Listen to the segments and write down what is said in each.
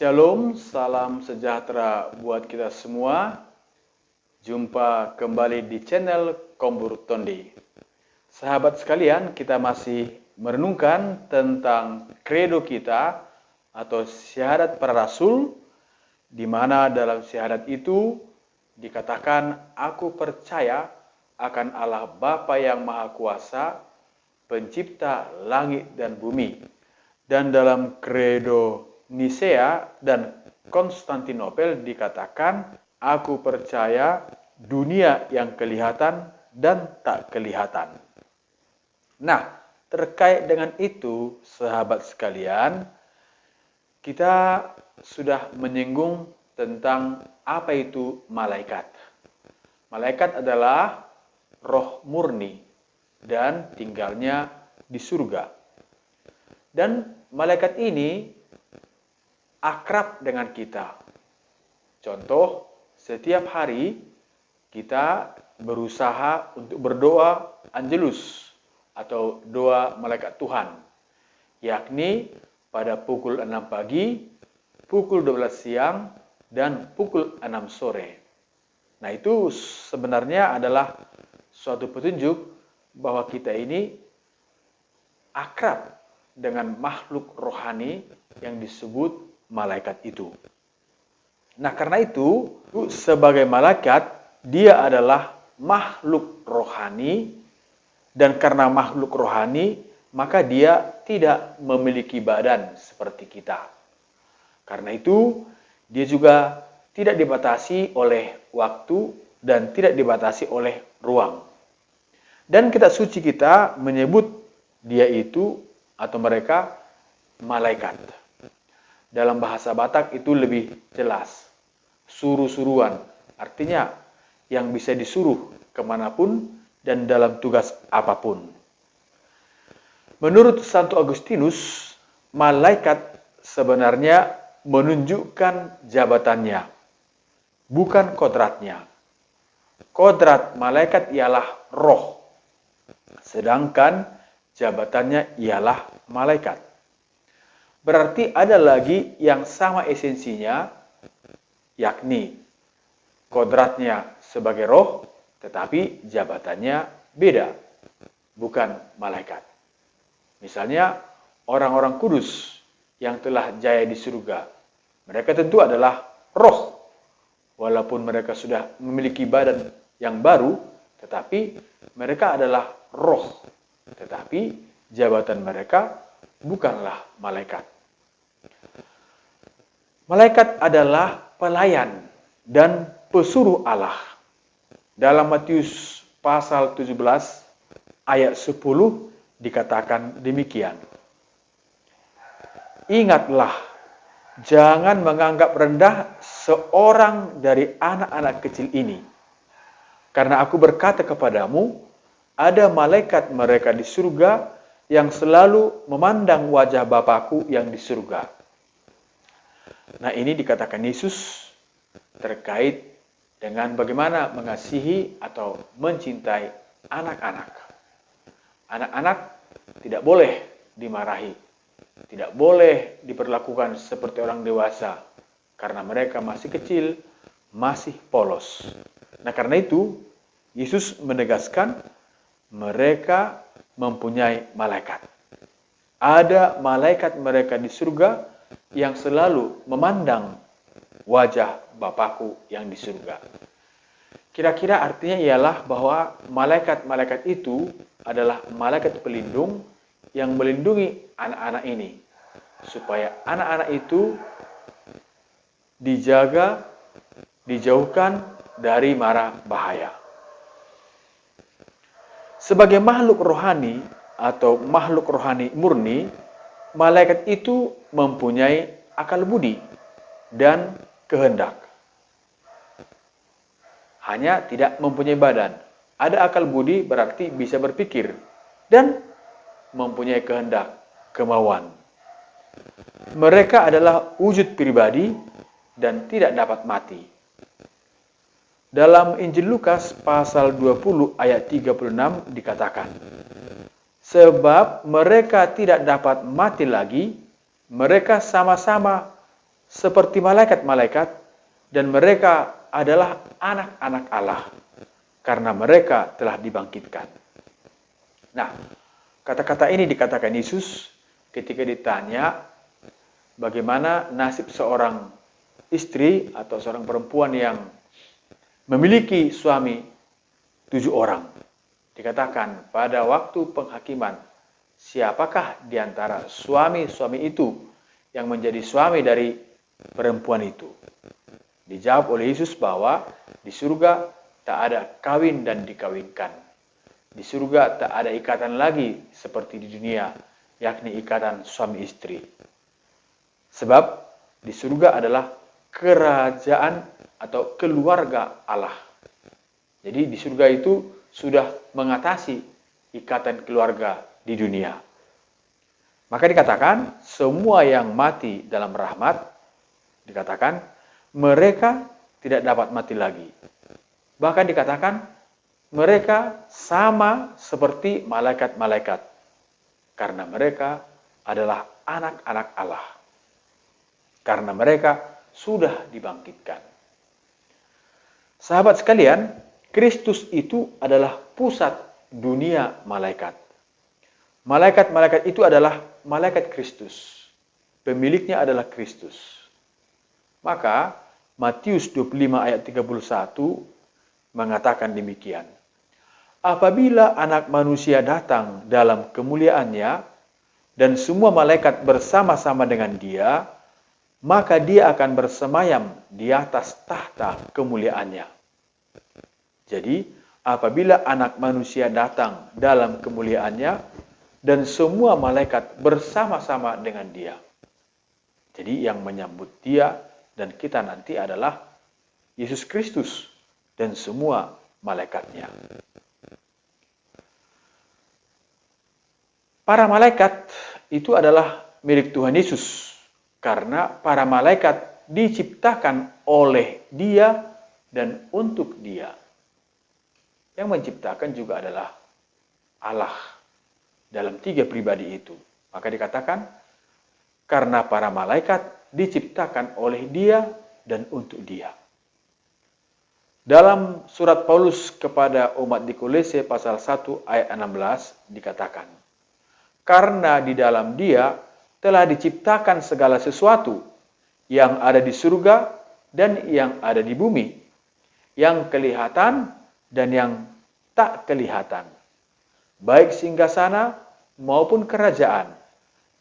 Shalom, salam sejahtera buat kita semua. Jumpa kembali di channel Kombur Tondi. Sahabat sekalian, kita masih merenungkan tentang kredo kita atau syahadat para rasul, di mana dalam syahadat itu dikatakan, aku percaya akan Allah Bapa yang Maha Kuasa, pencipta langit dan bumi. Dan dalam kredo Nisea dan Konstantinopel dikatakan, aku percaya dunia yang kelihatan dan tak kelihatan. Nah, terkait dengan itu, sahabat sekalian, kita sudah menyinggung tentang apa itu malaikat. Malaikat adalah roh murni dan tinggalnya di surga. Dan malaikat ini akrab dengan kita. Contoh, setiap hari kita berusaha untuk berdoa Angelus atau doa malaikat Tuhan, yakni pada pukul 6 pagi, pukul 12 siang, dan pukul 6 sore. Nah, itu sebenarnya adalah suatu petunjuk bahwa kita ini akrab dengan makhluk rohani yang disebut malaikat itu. Nah, karena itu, sebagai malaikat, dia adalah makhluk rohani, dan karena makhluk rohani, maka dia tidak memiliki badan seperti kita. Karena itu, dia juga tidak dibatasi oleh waktu dan tidak dibatasi oleh ruang. Dan kitab suci kita menyebut dia itu atau mereka malaikat. Dalam bahasa Batak itu lebih jelas. Suruh-suruhan, artinya yang bisa disuruh kemanapun dan dalam tugas apapun. Menurut Santo Agustinus, malaikat sebenarnya menunjukkan jabatannya, bukan kodratnya. Kodrat malaikat ialah roh, sedangkan jabatannya ialah malaikat. Berarti ada lagi yang sama esensinya, yakni kodratnya sebagai roh, tetapi jabatannya beda, bukan malaikat. Misalnya, orang-orang kudus yang telah jaya di surga, mereka tentu adalah roh. Walaupun mereka sudah memiliki badan yang baru, tetapi mereka adalah roh. Tetapi jabatan mereka bukanlah malaikat. Malaikat adalah pelayan dan pesuruh Allah. Dalam Matius pasal 17 ayat 10 dikatakan demikian. Ingatlah, jangan menganggap rendah seorang dari anak-anak kecil ini. Karena aku berkata kepadamu, ada malaikat mereka di surga yang selalu memandang wajah Bapakku yang di surga. Nah, ini dikatakan Yesus terkait dengan bagaimana mengasihi atau mencintai anak-anak. Anak-anak tidak boleh dimarahi, tidak boleh diperlakukan seperti orang dewasa, karena mereka masih kecil, masih polos. Nah, karena itu, Yesus menegaskan mereka mempunyai malaikat. Ada malaikat mereka di surga yang selalu memandang wajah Bapakku yang di surga. Kira-kira artinya ialah bahwa malaikat-malaikat itu adalah malaikat pelindung yang melindungi anak-anak ini, supaya anak-anak itu dijaga, dijauhkan dari mara bahaya. Sebagai makhluk rohani atau makhluk rohani murni, malaikat itu mempunyai akal budi dan kehendak. Hanya tidak mempunyai badan. Ada akal budi berarti bisa berpikir dan mempunyai kehendak, kemauan. Mereka adalah wujud pribadi dan tidak dapat mati. Dalam Injil Lukas pasal 20 ayat 36 dikatakan, sebab mereka tidak dapat mati lagi, mereka sama-sama seperti malaikat-malaikat, dan mereka adalah anak-anak Allah karena mereka telah dibangkitkan. Nah, kata-kata ini dikatakan Yesus ketika ditanya bagaimana nasib seorang istri atau seorang perempuan yang memiliki suami 7 orang. Dikatakan pada waktu penghakiman, siapakah di antara suami-suami itu yang menjadi suami dari perempuan itu? Dijawab oleh Yesus bahwa di surga tak ada kawin dan dikawinkan. Di surga tak ada ikatan lagi seperti di dunia, yakni ikatan suami istri. Sebab di surga adalah kerajaan atau keluarga Allah. Jadi di surga itu sudah mengatasi ikatan keluarga di dunia. Maka dikatakan semua yang mati dalam rahmat, dikatakan mereka tidak dapat mati lagi. Bahkan dikatakan mereka sama seperti malaikat-malaikat karena mereka adalah anak-anak Allah. Karena mereka sudah dibangkitkan. Sahabat sekalian, Kristus itu adalah pusat dunia malaikat. Malaikat-malaikat itu adalah malaikat Kristus. Pemiliknya adalah Kristus. Maka Matius 25 ayat 31 mengatakan demikian. Apabila Anak Manusia datang dalam kemuliaannya dan semua malaikat bersama-sama dengan Dia, maka Dia akan bersemayam di atas tahta kemuliaannya. Jadi, apabila Anak Manusia datang dalam kemuliaannya dan semua malaikat bersama-sama dengan Dia. Jadi, yang menyambut Dia dan kita nanti adalah Yesus Kristus dan semua malaikatnya. Para malaikat itu adalah milik Tuhan Yesus karena para malaikat diciptakan oleh Dia dan untuk Dia. Yang menciptakan juga adalah Allah dalam 3 pribadi itu. Maka dikatakan karena para malaikat diciptakan oleh Dia dan untuk Dia. Dalam surat Paulus kepada umat di Kolose pasal 1 ayat 16 dikatakan, karena di dalam Dia telah diciptakan segala sesuatu yang ada di surga dan yang ada di bumi, yang kelihatan dan yang tak kelihatan, baik singgasana maupun kerajaan,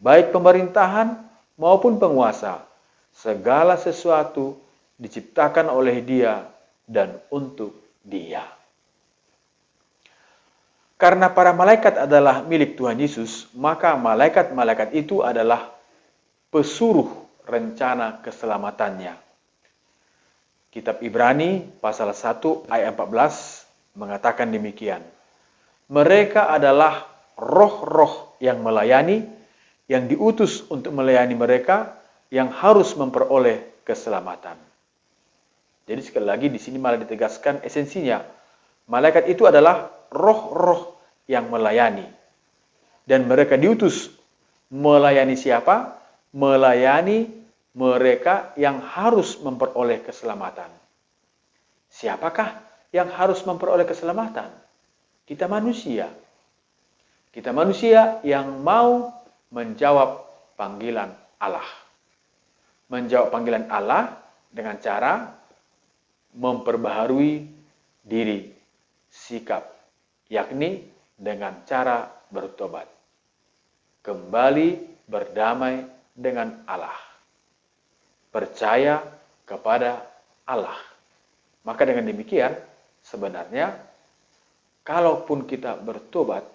baik pemerintahan maupun penguasa, segala sesuatu diciptakan oleh Dia dan untuk Dia. Karena para malaikat adalah milik Tuhan Yesus, maka malaikat-malaikat itu adalah pesuruh rencana keselamatannya. Kitab Ibrani pasal 1 ayat 14 mengatakan demikian. Mereka adalah roh-roh yang melayani, yang diutus untuk melayani mereka yang harus memperoleh keselamatan. Jadi sekali lagi di sini malah ditegaskan esensinya. Malaikat itu adalah roh-roh yang melayani. Dan mereka diutus melayani siapa? Melayani mereka yang harus memperoleh keselamatan. Siapakah yang harus memperoleh keselamatan? Kita manusia. Kita manusia yang mau menjawab panggilan Allah. Menjawab panggilan Allah dengan cara memperbaharui diri, sikap, yakni dengan cara bertobat. Kembali berdamai dengan Allah. Percaya kepada Allah. Maka dengan demikian, sebenarnya, kalaupun kita bertobat,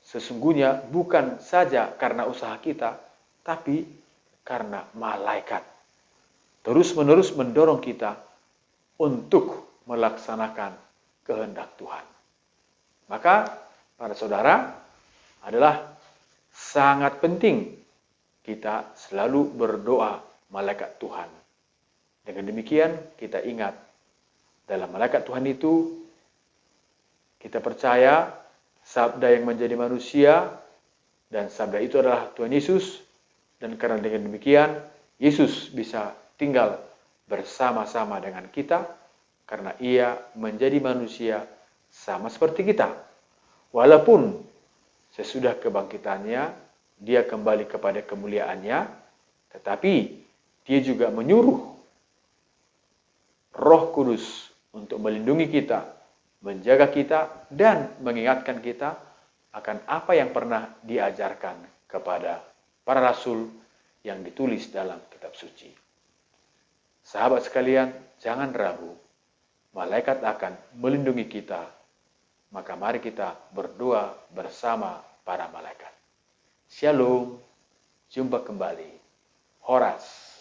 sesungguhnya bukan saja karena usaha kita, tapi karena malaikat terus-menerus mendorong kita untuk melaksanakan kehendak Tuhan. Maka, para saudara, adalah sangat penting kita selalu berdoa malaikat Tuhan. Dengan demikian, kita ingat dalam malaikat Tuhan itu, kita percaya sabda yang menjadi manusia, dan sabda itu adalah Tuhan Yesus, dan karena dengan demikian, Yesus bisa tinggal bersama-sama dengan kita karena ia menjadi manusia sama seperti kita. Walaupun sesudah kebangkitannya, dia kembali kepada kemuliaannya, tetapi dia juga menyuruh Roh Kudus untuk melindungi kita, menjaga kita, dan mengingatkan kita akan apa yang pernah diajarkan kepada para rasul yang ditulis dalam kitab suci. Sahabat sekalian, jangan ragu, malaikat akan melindungi kita. Maka mari kita berdoa bersama para malaikat. Shalom, jumpa kembali. Horas.